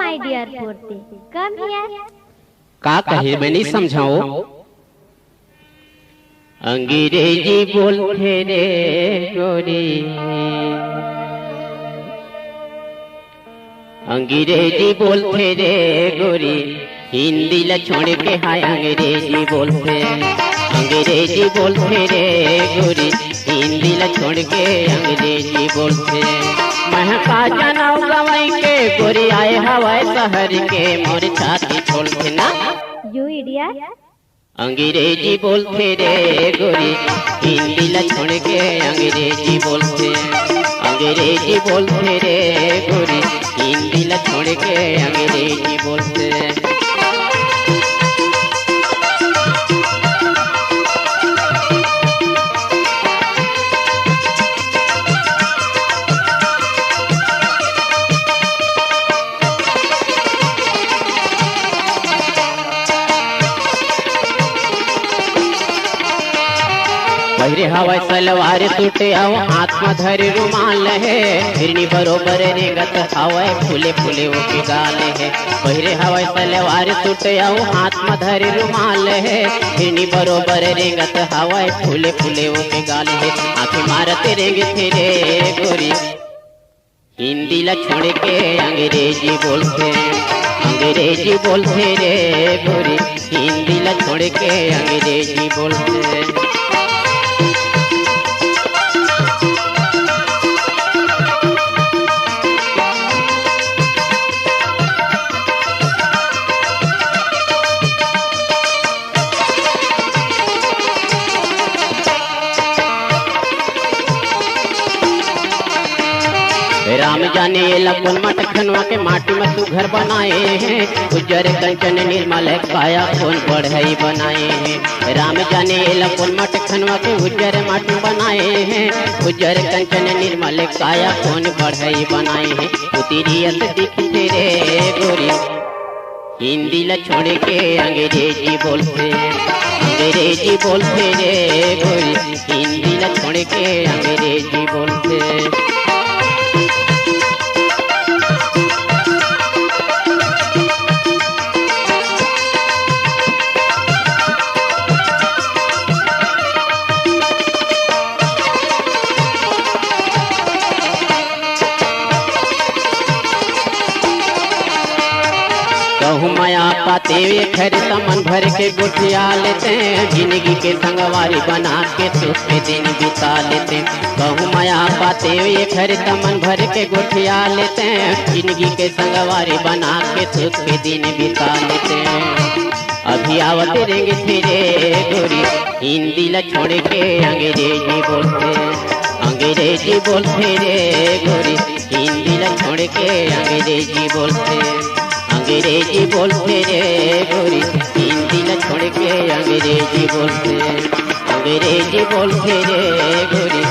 My dear पोते, come here. का कहे मैं नहीं समझाओ। अंग्रेजी बोलते रे गोरी, अंग्रेजी बोलते रे गोरी, हिंदी ला छोड़ के हाय अंग्रेजी बोलते, अंग्रेजी बोलते रे गोरी, हिंदी ला छोड़ के अंग्रेजी बोलते। महका जनाव गवाई के गोरी आए हवाए शहर के मोर छाती छोड़ते ना। You idiot. अंग्रेजी बोलते रे गोरी, हिंदी ला छोड़ के अंग्रेजी बोलते, अंग्रेजी बोलते रे गोरी, हिंदी ला छोड़ के अंग्रेजी बोलते। पहरे हवाई सलवार टूटे आओ हाथ में धरे रुमाल है, हिरनी बरोबर रेगत हवाई फूले फूले वो के गाल है। पहरे हवाई सलवार टूटे आओ हाथ में धरे रुमाल है, हिरनी बरोबर रेगत हवाई फूले फूले वो के गाल है। आंखें मारते रेंगे थे रे गोरी, हिंदी ला छोड़ के अंग्रेजी बोलते, अंग्रेजी बोलते रे गोरी, हिंदी ला छोड़ के अंग्रेजी बोलते। राम जाने लखन मटखनवा के माटी में तू घर बनाए हैं, उज्जर कंचन निर्मल काया कौन बढ़ई बनाए हैं। राम जाने लखन मटखनवा के उज्जर माटी बनाए हैं, उज्जर कंचन निर्मल काया कौन बढ़ई बनाए हैं। उतिरियत दिखते रे गोरी, हिंदी ला छोड़ के अंग्रेजी बोलते, अंग्रेजी बोलते रे गोरी, हिंदी ला छोड़ के अंग्रेजी बोलते। कहूँ माया पाते वे खर तमन भर के गुठिया लेते, जिंदगी के संगवारी बना के सुख के दिन बिता लेते। कहूँ माया पाते वे खर तमन भर के गुठिया लेते, जिंदगी के संगवारी बना के सुख के दिन बिता लेते। अभी आवत रेंगे थे गोरी, हिंदी ला छोड़ के अंग्रेजी बोलते, अंग्रेजी बोलते रे गोरी, हिंदी ला छोड़ के अंग्रेजी बोलते, अंग्रेजी बोलते रे गोरी, हिंदी ला छोड़ के अंग्रेजी बोलते, अंग्रेजी बोलते रे गोरी।